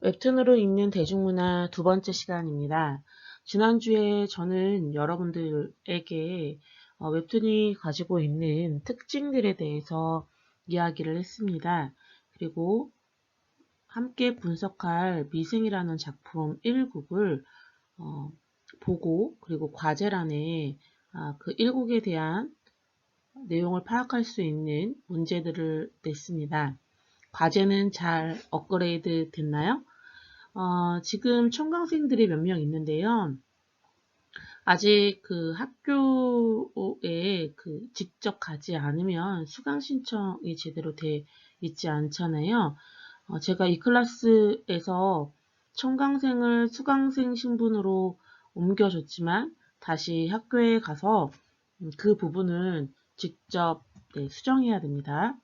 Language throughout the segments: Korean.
웹툰으로 읽는 대중문화 두 번째 시간입니다. 지난주에 저는 여러분들에게 웹툰이 가지고 있는 특징들에 대해서 이야기를 했습니다. 그리고 함께 분석할 미생이라는 작품 1국을 보고 그리고 과제란에 그 1국에 대한 내용을 파악할 수 있는 문제들을 냈습니다. 과제는 잘 업그레이드 됐나요? 지금 청강생들이 몇 명 있는데요. 아직 그 학교에 직접 가지 않으면 수강 신청이 제대로 돼 있지 않잖아요. 제가 이 클래스에서 청강생을 수강생 신분으로 옮겨줬지만 다시 학교에 가서 그 부분은 직접 수정해야 됩니다.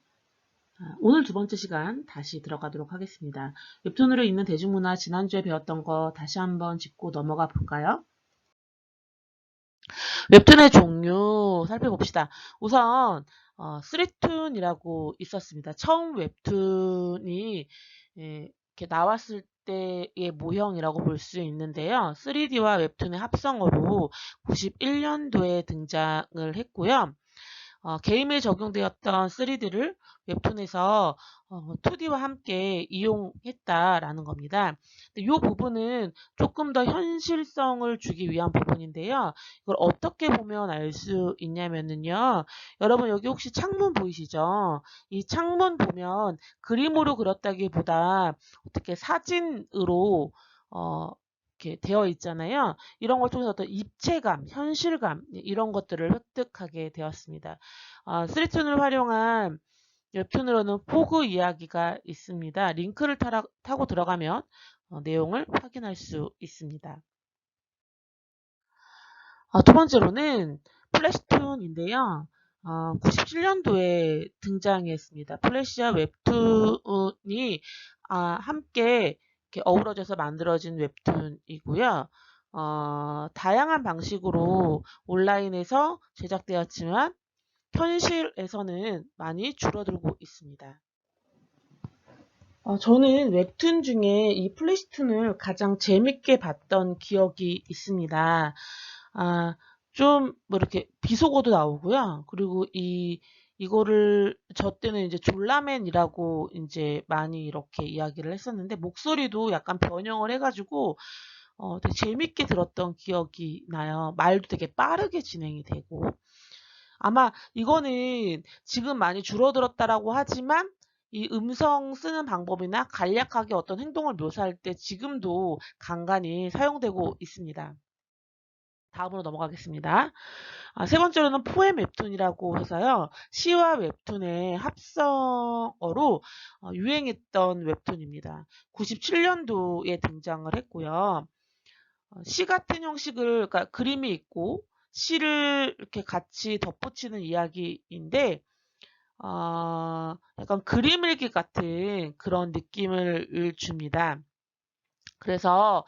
오늘 두 번째 시간 다시 들어가도록 하겠습니다. 웹툰으로 읽는 대중문화 지난주에 배웠던 거 다시 한번 짚고 넘어가 볼까요? 웹툰의 종류 살펴봅시다. 우선 3툰이라고 있었습니다. 처음 웹툰이 이렇게 나왔을 때의 모형이라고 볼 수 있는데요. 3D와 웹툰의 합성어로 91년도에 등장을 했고요. 게임에 적용되었던 3D를 웹툰에서 2D와 함께 이용했다라는 겁니다. 이 부분은 조금 더 현실성을 주기 위한 부분인데요. 이걸 어떻게 보면 알 수 있냐면요. 여러분 여기 혹시 창문 보이시죠? 이 창문 보면 그림으로 그렸다기보다 어떻게 사진으로 이렇게 되어 있잖아요. 이런 걸 통해서 어떤 입체감, 현실감 이런 것들을 획득하게 되었습니다. 3툰을 활용한 웹툰으로는 포그 이야기가 있습니다. 링크를 타고 들어가면 내용을 확인할 수 있습니다. 두 번째로는 플래시툰인데요. 97년도에 등장했습니다. 플래시와 웹툰이 함께 이렇게 어우러져서 만들어진 웹툰이고요. 다양한 방식으로 온라인에서 제작되었지만 현실에서는 많이 줄어들고 있습니다. 저는 웹툰 중에 이 플래시툰을 가장 재밌게 봤던 기억이 있습니다. 좀 뭐 이렇게 비속어도 나오고요. 그리고 이거를 저 때는 이제 졸라맨이라고 이제 많이 이렇게 이야기를 했었는데 목소리도 약간 변형을 해가지고 되게 재밌게 들었던 기억이 나요. 말도 되게 빠르게 진행이 되고. 아마 이거는 지금 많이 줄어들었다라고 하지만 이 음성 쓰는 방법이나 간략하게 어떤 행동을 묘사할 때 지금도 간간히 사용되고 있습니다. 다음으로 넘어가겠습니다. 세 번째로는 포엠 웹툰이라고 해서요. 시와 웹툰의 합성어로 유행했던 웹툰입니다. 97년도에 등장을 했고요. 시 같은 형식을, 그러니까 그림이 있고 시를 이렇게 같이 덧붙이는 이야기인데 약간 그림 일기 같은 그런 느낌을 줍니다. 그래서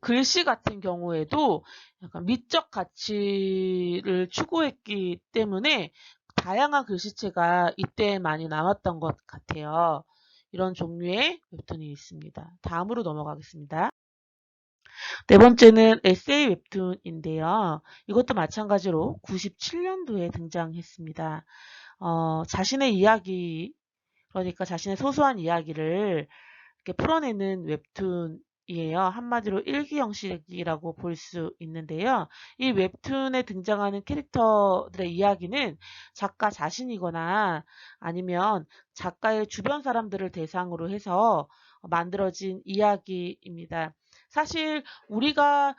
글씨 같은 경우에도 약간 미적 가치를 추구했기 때문에 다양한 글씨체가 이때 많이 나왔던 것 같아요. 이런 종류의 웹툰이 있습니다. 다음으로 넘어가겠습니다. 네 번째는 에세이 웹툰인데요. 이것도 마찬가지로 97년도에 등장했습니다. 자신의 이야기, 그러니까 자신의 소소한 이야기를 이렇게 풀어내는 웹툰이에요. 한마디로 일기 형식이라고 볼 수 있는데요. 이 웹툰에 등장하는 캐릭터들의 이야기는 작가 자신이거나 아니면 작가의 주변 사람들을 대상으로 해서 만들어진 이야기입니다. 사실 우리가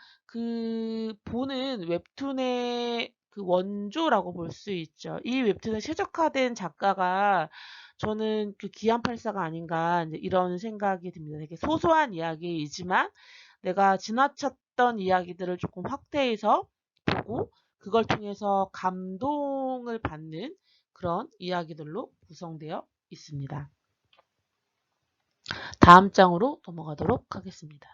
보는 웹툰의 그 원조라고 볼 수 있죠. 이 웹툰에 최적화된 작가가 저는 기안84가 아닌가 이런 생각이 듭니다. 되게 소소한 이야기이지만 내가 지나쳤던 이야기들을 조금 확대해서 보고 그걸 통해서 감동을 받는 그런 이야기들로 구성되어 있습니다. 다음 장으로 넘어가도록 하겠습니다.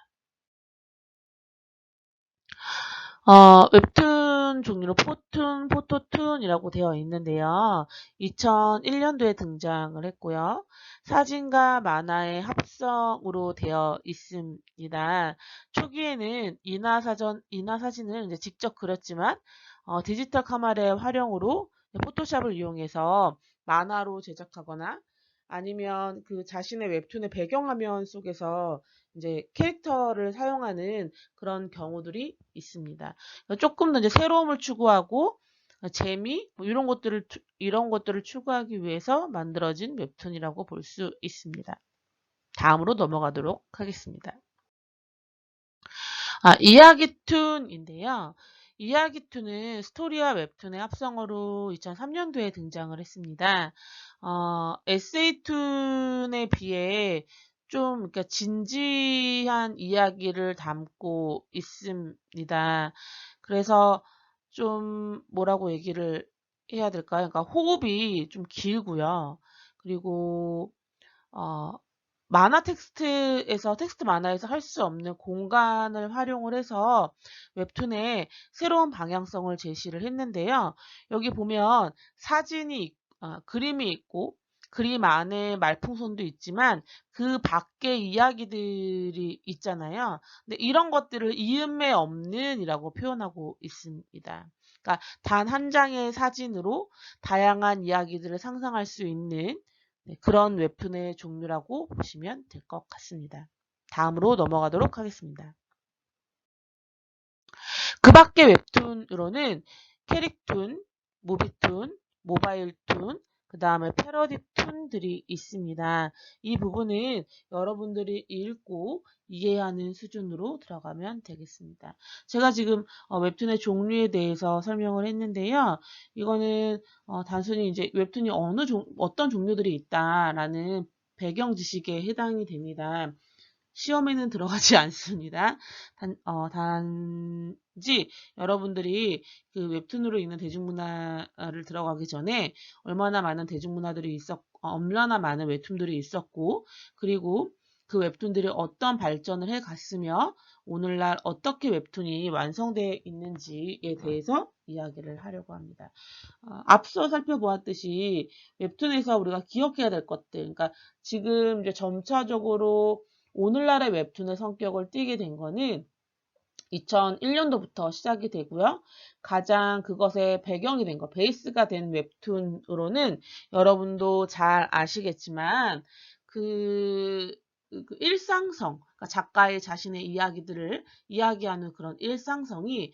웹툰 종류로 포툰, 포토툰이라고 되어 있는데요. 2001년도에 등장을 했고요. 사진과 만화의 합성으로 되어 있습니다. 초기에는 인화 사진을 이제 직접 그렸지만 디지털 카메라의 활용으로 포토샵을 이용해서 만화로 제작하거나 아니면 그 자신의 웹툰의 배경화면 속에서 이제 캐릭터를 사용하는 그런 경우들이 있습니다. 조금 더 이제 새로움을 추구하고 재미 뭐 이런 것들을 추구하기 위해서 만들어진 웹툰이라고 볼 수 있습니다. 다음으로 넘어가도록 하겠습니다. 이야기툰인데요. 이야기툰은 스토리와 웹툰의 합성어로 2003년도에 등장을 했습니다. 에세이툰에 비해 좀 그러니까 진지한 이야기를 담고 있습니다. 그래서 좀 뭐라고 얘기를 해야 될까요? 그러니까 호흡이 좀 길고요. 그리고 어, 만화 텍스트에서 텍스트 만화에서 할 수 없는 공간을 활용을 해서 웹툰에 새로운 방향성을 제시를 했는데요. 여기 보면 그림이 있고 그림 안에 말풍선도 있지만 그 밖에 이야기들이 있잖아요. 근데 이런 것들을 이음매 없는이라고 표현하고 있습니다. 그러니까 단 한 장의 사진으로 다양한 이야기들을 상상할 수 있는 그런 웹툰의 종류라고 보시면 될 것 같습니다. 다음으로 넘어가도록 하겠습니다. 그 밖의 웹툰으로는 캐릭툰, 무비툰, 모바일툰, 그 다음에 패러디툰들이 있습니다. 이 부분은 여러분들이 읽고 이해하는 수준으로 들어가면 되겠습니다. 제가 지금 웹툰의 종류에 대해서 설명을 했는데요. 이거는 단순히 이제 웹툰이 어떤 종류들이 있다라는 배경 지식에 해당이 됩니다. 시험에는 들어가지 않습니다. 단지 여러분들이 그 웹툰으로 읽는 대중문화를 들어가기 전에 얼마나 많은 웹툰들이 있었고, 그리고 그 웹툰들이 어떤 발전을 해 갔으며, 오늘날 어떻게 웹툰이 완성되어 있는지에 대해서 이야기를 하려고 합니다. 앞서 살펴보았듯이 웹툰에서 우리가 기억해야 될 것들, 그러니까 지금 이제 점차적으로 오늘날의 웹툰의 성격을 띠게 된 거는 2001년도부터 시작이 되고요. 가장 그것의 배경이 된 거, 베이스가 된 웹툰으로는 여러분도 잘 아시겠지만 그 일상성, 그러니까 작가의 자신의 이야기들을 이야기하는 그런 일상성이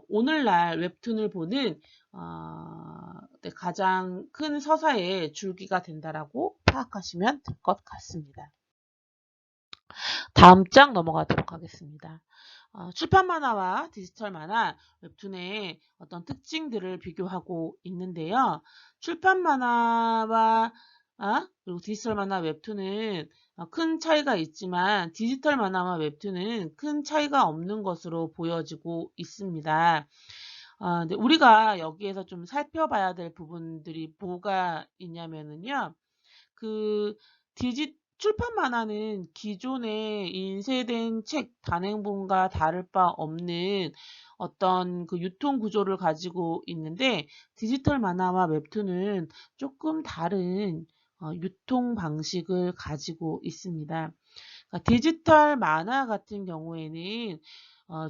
오늘날 웹툰을 보는 가장 큰 서사의 줄기가 된다라고 파악하시면 될 것 같습니다. 다음 장 넘어가도록 하겠습니다. 출판 만화와 디지털 만화, 웹툰의 어떤 특징들을 비교하고 있는데요. 출판 만화와 그리고 디지털 만화, 웹툰은 큰 차이가 있지만 디지털 만화와 웹툰은 큰 차이가 없는 것으로 보여지고 있습니다. 근데 우리가 여기에서 좀 살펴봐야 될 부분들이 뭐가 있냐면은요. 그 출판 만화는 기존의 인쇄된 책 단행본과 다를 바 없는 어떤 그 유통 구조를 가지고 있는데 디지털 만화와 웹툰은 조금 다른 유통 방식을 가지고 있습니다. 그러니까 디지털 만화 같은 경우에는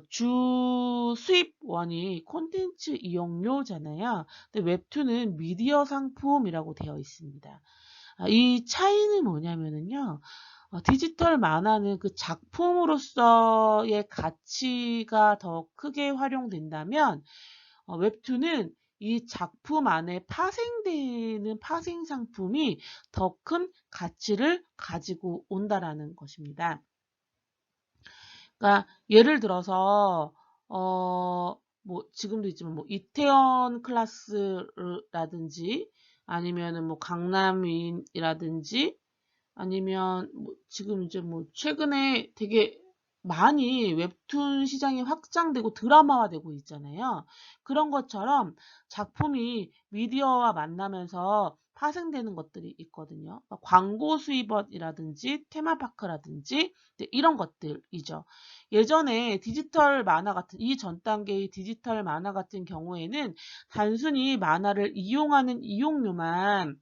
주 수입원이 콘텐츠 이용료잖아요. 근데 웹툰은 미디어 상품이라고 되어 있습니다. 이 차이는 뭐냐면은요. 디지털 만화는 그 작품으로서의 가치가 더 크게 활용된다면 웹툰은 이 작품 안에 파생되는 파생 상품이 더 큰 가치를 가지고 온다라는 것입니다. 그러니까 예를 들어서 뭐 지금도 있지만 뭐 이태원 클라스라든지 아니면은 뭐 강남위인이라든지 아니면 뭐 지금 이제 뭐 최근에 되게 많이 웹툰 시장이 확장되고 드라마화되고 있잖아요. 그런 것처럼 작품이 미디어와 만나면서 파생되는 것들이 있거든요. 광고 수입원이라든지 테마파크라든지 이런 것들이죠. 예전에 디지털 만화 같은 이 전 단계의 디지털 만화 같은 경우에는 단순히 만화를 이용하는 이용료만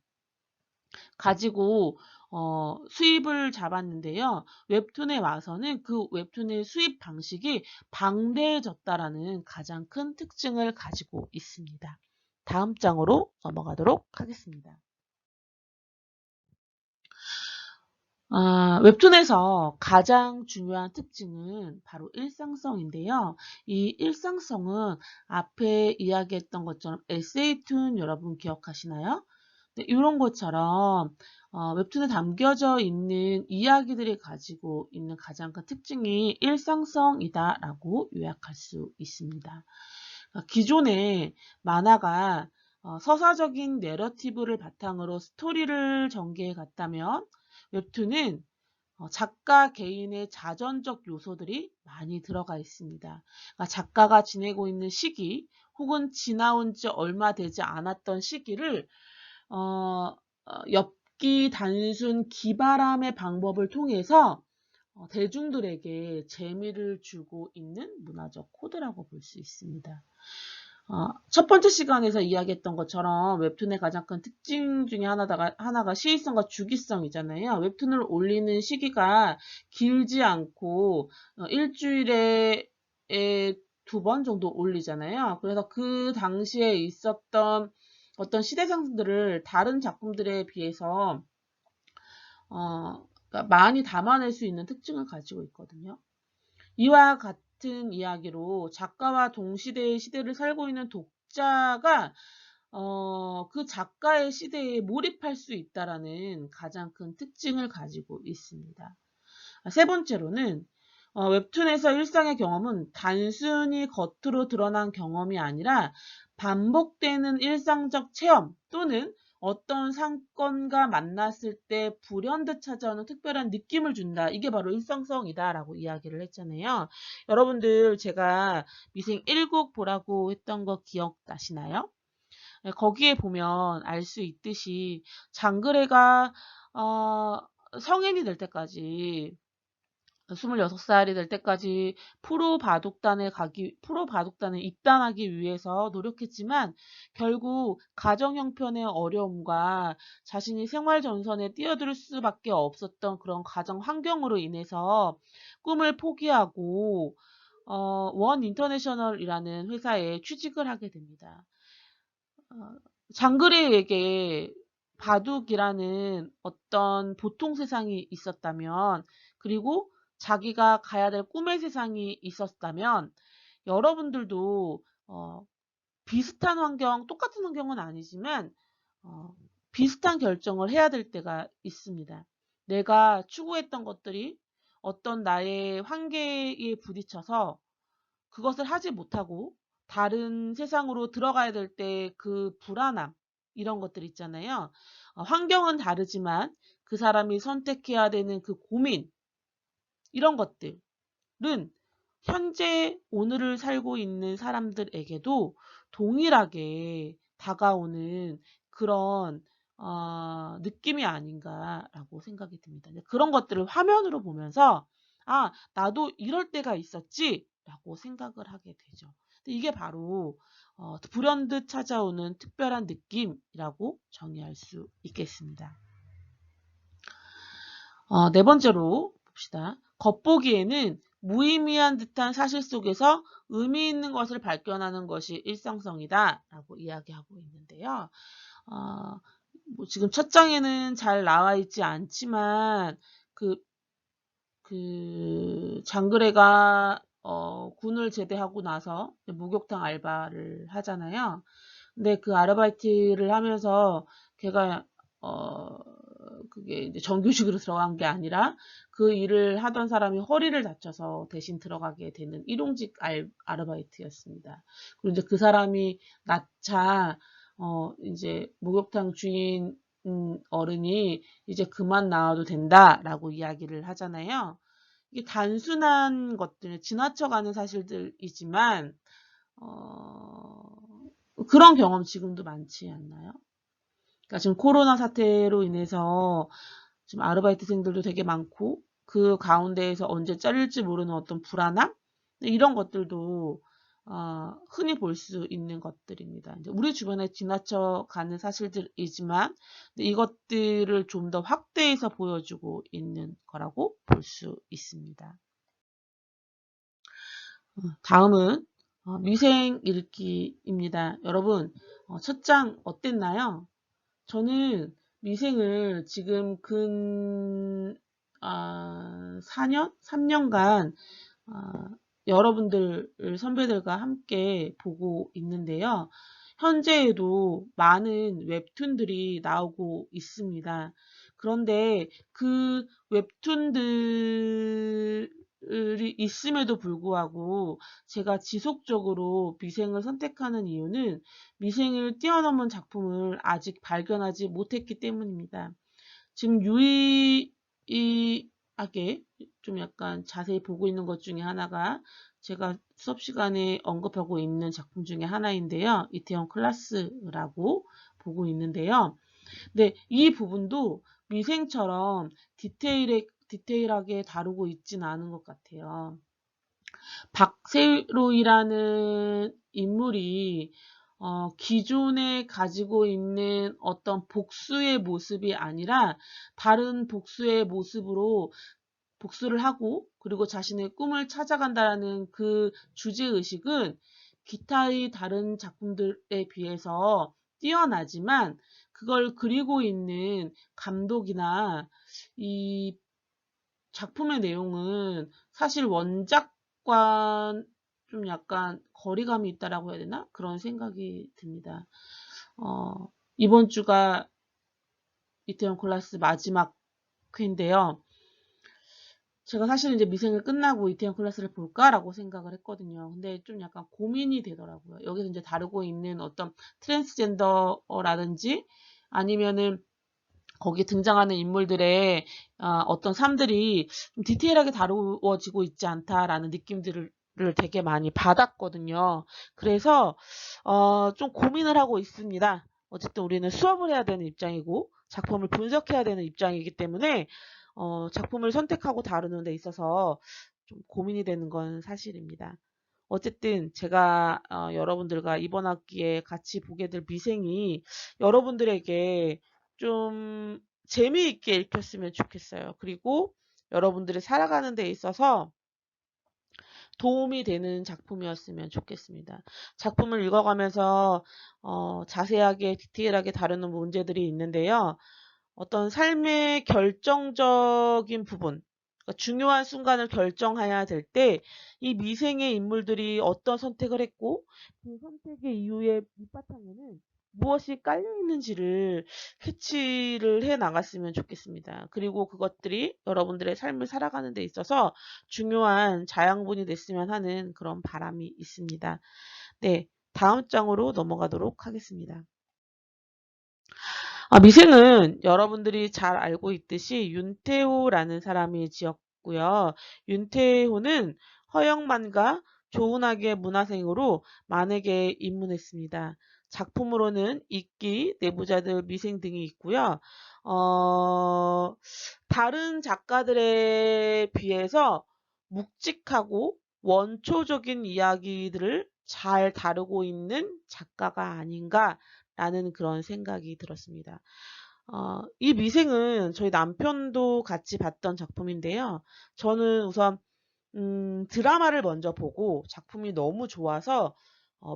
가지고 수입을 잡았는데요. 웹툰에 와서는 그 웹툰의 수입 방식이 방대해졌다라는 가장 큰 특징을 가지고 있습니다. 다음 장으로 넘어가도록 하겠습니다. 웹툰에서 가장 중요한 특징은 바로 일상성인데요. 이 일상성은 앞에 이야기했던 것처럼 에세이툰 여러분 기억하시나요? 네, 이런 것처럼 웹툰에 담겨져 있는 이야기들이 가지고 있는 가장 큰 특징이 일상성이다라고 요약할 수 있습니다. 기존의 만화가 서사적인 내러티브를 바탕으로 스토리를 전개해 갔다면 웹툰은 작가 개인의 자전적 요소들이 많이 들어가 있습니다. 그러니까 작가가 지내고 있는 시기 혹은 지나온 지 얼마 되지 않았던 시기를 엽기 단순 기바람의 방법을 통해서 대중들에게 재미를 주고 있는 문화적 코드라고 볼 수 있습니다. 첫 번째 시간에서 이야기했던 것처럼 웹툰의 가장 큰 특징 중에 하나가 시의성과 주기성이잖아요. 웹툰을 올리는 시기가 길지 않고 일주일에 2번 정도 올리잖아요. 그래서 그 당시에 있었던 어떤 시대상들을 다른 작품들에 비해서 그러니까 많이 담아낼 수 있는 특징을 가지고 있거든요. 이와 같은 이야기로 작가와 동시대의 시대를 살고 있는 독자가 그 작가의 시대에 몰입할 수 있다라는 가장 큰 특징을 가지고 있습니다. 세 번째로는 웹툰에서 일상의 경험은 단순히 겉으로 드러난 경험이 아니라 반복되는 일상적 체험 또는 어떤 사건과 만났을 때 불현듯 찾아오는 특별한 느낌을 준다. 이게 바로 일상성이다라고 이야기를 했잖아요. 여러분들 제가 미생 1국 보라고 했던 거 기억나시나요? 거기에 보면 알 수 있듯이 장그래가 성인이 될 때까지 26살이 될 때까지 프로 바둑단에 입단하기 위해서 노력했지만 결국 가정 형편의 어려움과 자신이 생활 전선에 뛰어들 수밖에 없었던 그런 가정 환경으로 인해서 꿈을 포기하고 원 인터내셔널이라는 회사에 취직을 하게 됩니다. 장그래에게 바둑이라는 어떤 보통 세상이 있었다면 그리고 자기가 가야 될 꿈의 세상이 있었다면 여러분들도 비슷한 환경, 똑같은 환경은 아니지만 비슷한 결정을 해야 될 때가 있습니다. 내가 추구했던 것들이 어떤 나의 한계에 부딪혀서 그것을 하지 못하고 다른 세상으로 들어가야 될 때 그 불안함 이런 것들 있잖아요. 환경은 다르지만 그 사람이 선택해야 되는 그 고민 이런 것들은 현재 오늘을 살고 있는 사람들에게도 동일하게 다가오는 그런 느낌이 아닌가라고 생각이 듭니다. 그런 것들을 화면으로 보면서 아, 나도 이럴 때가 있었지 라고 생각을 하게 되죠. 이게 바로 불현듯 찾아오는 특별한 느낌이라고 정의할 수 있겠습니다. 네 번째로 봅시다. 겉보기에는 무의미한 듯한 사실 속에서 의미 있는 것을 발견하는 것이 일상성이다 라고 이야기하고 있는데요. 뭐 지금 첫 장에는 잘 나와 있지 않지만 장그래가 군을 제대하고 나서 목욕탕 알바를 하잖아요. 근데 그 아르바이트를 하면서 걔가 그게 이제 정규직으로 들어간 게 아니라 그 일을 하던 사람이 허리를 다쳐서 대신 들어가게 되는 일용직 아르바이트였습니다. 그리고 이제 그 사람이 낳자 이제 목욕탕 주인 어른이 이제 그만 나와도 된다라고 이야기를 하잖아요. 이게 단순한 것들, 지나쳐가는 사실들이지만 그런 경험 지금도 많지 않나요? 그러니까 지금 코로나 사태로 인해서 지금 아르바이트생들도 되게 많고 그 가운데에서 언제 잘릴지 모르는 어떤 불안함? 이런 것들도 흔히 볼 수 있는 것들입니다. 이제 우리 주변에 지나쳐가는 사실들이지만 이것들을 좀 더 확대해서 보여주고 있는 거라고 볼 수 있습니다. 다음은 미생 읽기입니다. 여러분 첫 장 어땠나요? 저는 미생을 지금 근 4년? 3년간 여러분들 선배들과 함께 보고 있는데요. 현재에도 많은 웹툰들이 나오고 있습니다. 그런데 그 웹툰들이 있음에도 불구하고 제가 지속적으로 미생을 선택하는 이유는 미생을 뛰어넘은 작품을 아직 발견하지 못했기 때문입니다. 지금 유의하게 좀 약간 자세히 보고 있는 것 중에 하나가 제가 수업 시간에 언급하고 있는 작품 중에 하나인데요. 이태원 클라스라고 보고 있는데요. 네, 이 부분도 미생처럼 디테일하게 다루고 있지는 않은 것 같아요. 박세로이라는 인물이 기존에 가지고 있는 어떤 복수의 모습이 아니라 다른 복수의 모습으로 복수를 하고 그리고 자신의 꿈을 찾아간다는 그 주제의식은 기타의 다른 작품들에 비해서 뛰어나지만 그걸 그리고 있는 감독이나 이 작품의 내용은 사실 원작과 좀 약간 거리감이 있다라고 해야 되나? 그런 생각이 듭니다. 이번 주가 이태원 클라스 마지막 회인데요. 제가 사실 이제 미생을 끝나고 이태원 클라스를 볼까라고 생각을 했거든요. 근데 좀 약간 고민이 되더라고요. 여기서 이제 다루고 있는 어떤 트랜스젠더라든지 아니면은 거기에 등장하는 인물들의 어떤 삶들이 좀 디테일하게 다루어지고 있지 않다라는 느낌들을 되게 많이 받았거든요. 그래서 좀 고민을 하고 있습니다. 어쨌든 우리는 수업을 해야 되는 입장이고 작품을 분석해야 되는 입장이기 때문에 작품을 선택하고 다루는 데 있어서 좀 고민이 되는 건 사실입니다. 어쨌든 제가 여러분들과 이번 학기에 같이 보게 될 미생이 여러분들에게 좀 재미있게 읽혔으면 좋겠어요. 그리고 여러분들이 살아가는 데 있어서 도움이 되는 작품이었으면 좋겠습니다. 작품을 읽어가면서 자세하게 디테일하게 다루는 문제들이 있는데요. 어떤 삶의 결정적인 부분, 그러니까 중요한 순간을 결정해야 될 때 이 미생의 인물들이 어떤 선택을 했고 그 선택의 이유의 밑바탕에는 무엇이 깔려 있는지를 캐치를 해 나갔으면 좋겠습니다. 그리고 그것들이 여러분들의 삶을 살아가는 데 있어서 중요한 자양분이 됐으면 하는 그런 바람이 있습니다. 네, 다음 장으로 넘어가도록 하겠습니다. 미생은 여러분들이 잘 알고 있듯이 윤태호라는 사람이 지었고요. 윤태호는 허영만과 조은학의 문화생으로 만에게 입문했습니다. 작품으로는 이끼, 내부자들, 미생 등이 있고요. 다른 작가들에 비해서 묵직하고 원초적인 이야기들을 잘 다루고 있는 작가가 아닌가라는 그런 생각이 들었습니다. 이 미생은 저희 남편도 같이 봤던 작품인데요. 저는 우선 드라마를 먼저 보고 작품이 너무 좋아서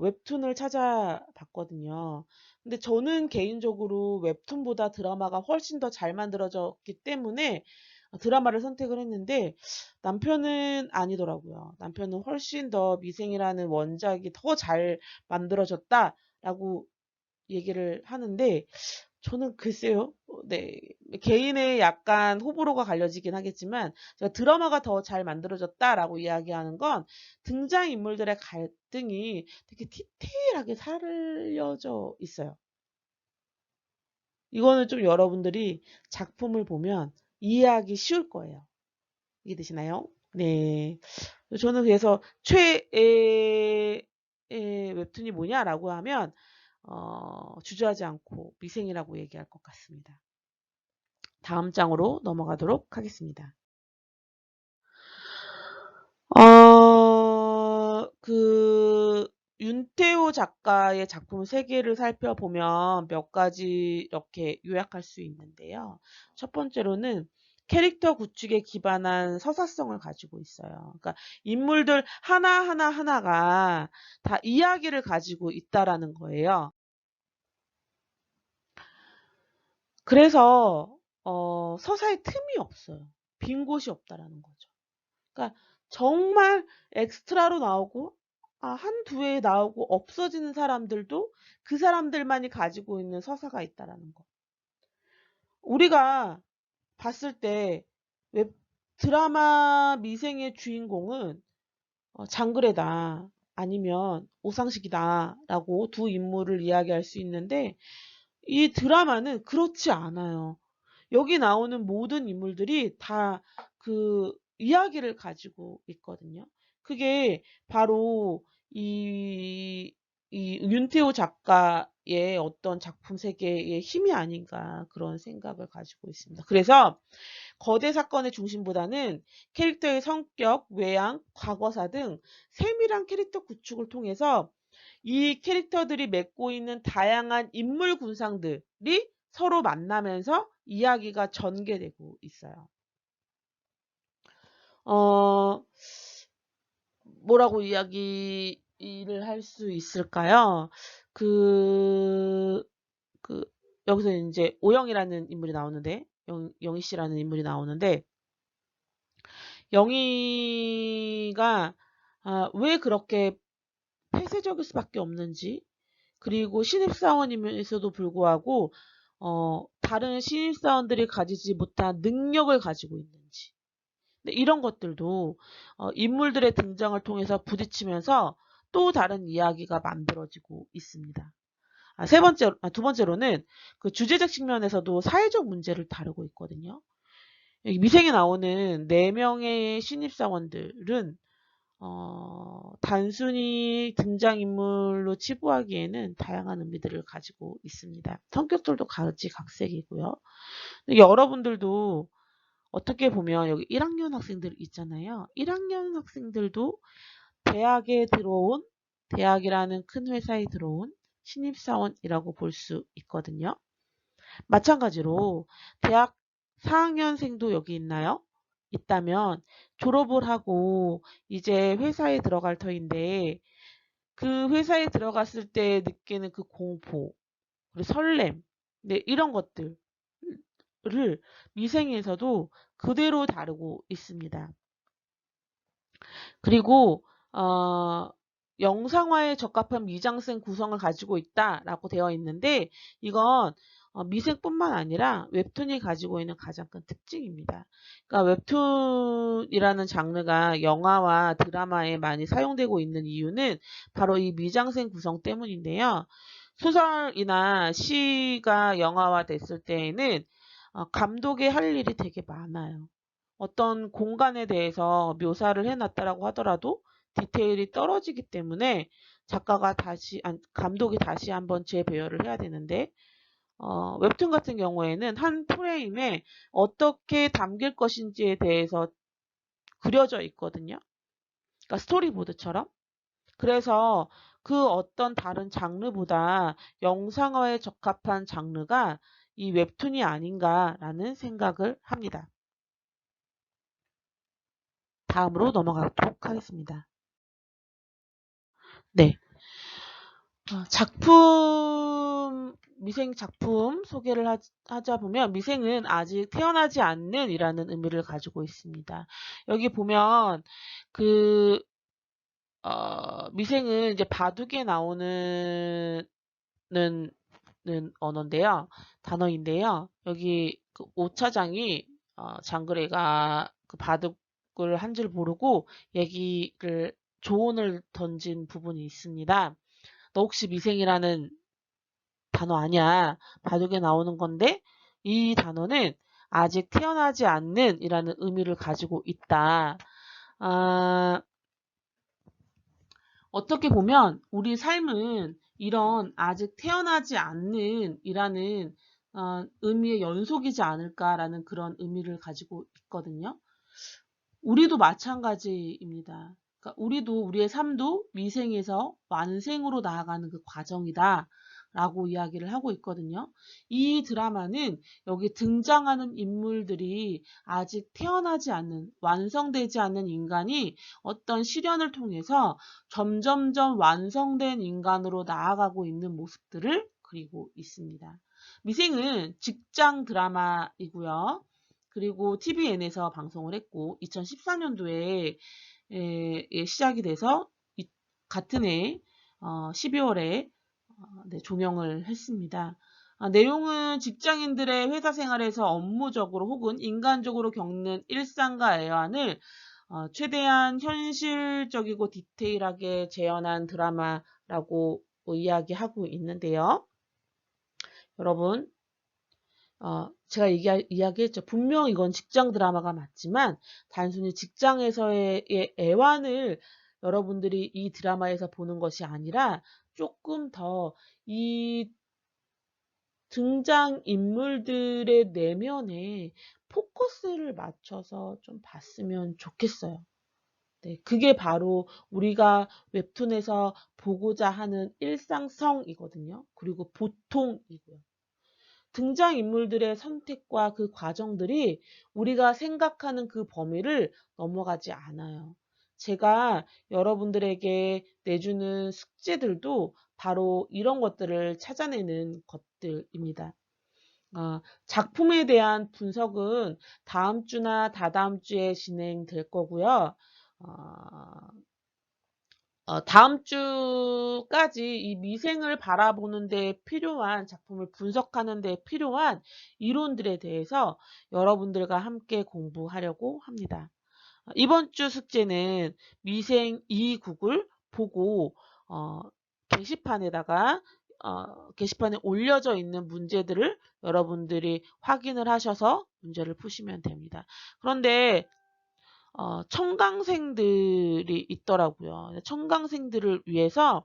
웹툰을 찾아봤거든요. 근데 저는 개인적으로 웹툰보다 드라마가 훨씬 더 잘 만들어졌기 때문에 드라마를 선택을 했는데 남편은 아니더라고요. 남편은 훨씬 더 미생이라는 원작이 더 잘 만들어졌다라고 얘기를 하는데 저는 글쎄요. 네. 개인의 약간 호불호가 갈려지긴 하겠지만 제가 드라마가 더 잘 만들어졌다라고 이야기하는 건 등장인물들의 갈등이 되게 디테일하게 살려져 있어요. 이거는 좀 여러분들이 작품을 보면 이해하기 쉬울 거예요. 이해되시나요? 네. 저는 그래서 최애의 웹툰이 뭐냐라고 하면 주저하지 않고 미생이라고 얘기할 것 같습니다. 다음 장으로 넘어가도록 하겠습니다. 윤태호 작가의 작품 세 개를 살펴보면 몇 가지 이렇게 요약할 수 있는데요. 첫 번째로는 캐릭터 구축에 기반한 서사성을 가지고 있어요. 그러니까 인물들 하나가 다 이야기를 가지고 있다라는 거예요. 그래서 서사에 틈이 없어요. 빈 곳이 없다라는 거죠. 그러니까 정말 엑스트라로 나오고 한두 회 나오고 없어지는 사람들도 그 사람들만이 가지고 있는 서사가 있다라는 거. 우리가 봤을 때 웹 드라마 미생의 주인공은 장그래다 아니면 오상식이다라고 두 인물을 이야기할 수 있는데 이 드라마는 그렇지 않아요. 여기 나오는 모든 인물들이 다 그 이야기를 가지고 있거든요. 그게 바로 이 윤태호 작가의 어떤 작품 세계의 힘이 아닌가 그런 생각을 가지고 있습니다. 그래서 거대 사건의 중심보다는 캐릭터의 성격, 외양, 과거사 등 세밀한 캐릭터 구축을 통해서 이 캐릭터들이 맺고 있는 다양한 인물 군상들이 서로 만나면서 이야기가 전개되고 있어요. 어, 뭐라고 이야기를 할 수 있을까요? 그, 그, 여기서 이제 오영이라는 인물이 나오는데, 영희 씨라는 인물이 나오는데, 영희가 왜 그렇게 폐쇄적일 수밖에 없는지, 그리고 신입사원임에서도 불구하고 다른 신입사원들이 가지지 못한 능력을 가지고 있는지 이런 것들도 인물들의 등장을 통해서 부딪히면서 또 다른 이야기가 만들어지고 있습니다. 두 번째로는 그 주제적 측면에서도 사회적 문제를 다루고 있거든요. 여기 미생에 나오는 4명의 신입사원들은 단순히 등장인물로 치부하기에는 다양한 의미들을 가지고 있습니다. 성격들도 각지각색이고요. 여러분들도 어떻게 보면 여기 1학년 학생들 있잖아요. 1학년 학생들도 대학이라는 큰 회사에 들어온 신입사원이라고 볼 수 있거든요. 마찬가지로 대학 4학년생도 여기 있나요? 있다면 졸업을 하고 이제 회사에 들어갈 터인데 그 회사에 들어갔을 때 느끼는 그 공포, 그리고 설렘, 네, 이런 것들을 미생에서도 그대로 다루고 있습니다. 그리고 영상화에 적합한 미장센 구성을 가지고 있다라고 되어 있는데 이건 미생뿐만 아니라 웹툰이 가지고 있는 가장 큰 특징입니다. 그러니까 웹툰이라는 장르가 영화와 드라마에 많이 사용되고 있는 이유는 바로 이 미장센 구성 때문인데요. 소설이나 시가 영화화 됐을 때에는 감독이 할 일이 되게 많아요. 어떤 공간에 대해서 묘사를 해놨다라고 하더라도 디테일이 떨어지기 때문에 감독이 다시 한번 재배열을 해야 되는데 웹툰 같은 경우에는 한 프레임에 어떻게 담길 것인지에 대해서 그려져 있거든요. 그러니까 스토리보드처럼. 그래서 그 어떤 다른 장르보다 영상화에 적합한 장르가 이 웹툰이 아닌가라는 생각을 합니다. 다음으로 넘어가도록 하겠습니다. 네. 미생 작품 소개를 하자 보면 미생은 아직 태어나지 않는 이라는 의미를 가지고 있습니다. 여기 보면 그 미생은 이제 바둑에 나오는 언어인데요. 단어인데요. 여기 그 오차장이 장그래가 그 바둑을 한 줄 모르고 조언을 던진 부분이 있습니다. 너 혹시 미생이라는 단어 아니야? 바둑에 나오는 건데 이 단어는 아직 태어나지 않는 이라는 의미를 가지고 있다. 아, 어떻게 보면 우리 삶은 이런 아직 태어나지 않는 이라는 의미의 연속이지 않을까라는 그런 의미를 가지고 있거든요. 우리도 마찬가지입니다. 그러니까 우리도 우리의 삶도 미생에서 완생으로 나아가는 그 과정이다. 라고 이야기를 하고 있거든요. 이 드라마는 여기 등장하는 인물들이 아직 태어나지 않는, 완성되지 않는 인간이 어떤 시련을 통해서 점점점 완성된 인간으로 나아가고 있는 모습들을 그리고 있습니다. 미생은 직장 드라마이고요. 그리고 TVN에서 방송을 했고 2014년도에 시작이 돼서 같은 해 12월에 종영을 했습니다. 내용은 직장인들의 회사 생활에서 업무적으로 혹은 인간적으로 겪는 일상과 애환을 최대한 현실적이고 디테일하게 재현한 드라마라고 이야기하고 있는데요. 여러분, 제가 이야기했죠. 분명 이건 직장 드라마가 맞지만 단순히 직장에서의 애환을 여러분들이 이 드라마에서 보는 것이 아니라 조금 더 이 등장 인물들의 내면에 포커스를 맞춰서 좀 봤으면 좋겠어요. 네, 그게 바로 우리가 웹툰에서 보고자 하는 일상성이거든요. 그리고 보통이고요. 등장인물들의 선택과 그 과정들이 우리가 생각하는 그 범위를 넘어가지 않아요. 제가 여러분들에게 내주는 숙제들도 바로 이런 것들을 찾아내는 것들입니다. 작품에 대한 분석은 다음 주나 다다음 주에 진행될 거고요. 다음 주까지 이 미생을 바라보는 데 필요한 작품을 분석하는 데 필요한 이론들에 대해서 여러분들과 함께 공부하려고 합니다. 이번 주 숙제는 미생 2국을 보고 게시판에다가 게시판에 올려져 있는 문제들을 여러분들이 확인을 하셔서 문제를 푸시면 됩니다. 그런데 청강생들이 있더라고요. 청강생들을 위해서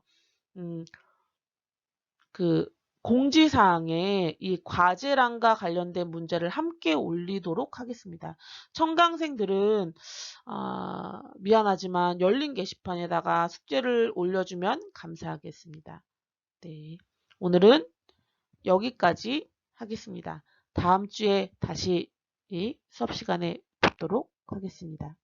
그 공지사항에 이 과제란과 관련된 문제를 함께 올리도록 하겠습니다. 청강생들은 미안하지만 열린 게시판에다가 숙제를 올려주면 감사하겠습니다. 네, 오늘은 여기까지 하겠습니다. 다음 주에 다시 이 수업 시간에 뵙도록 하겠습니다.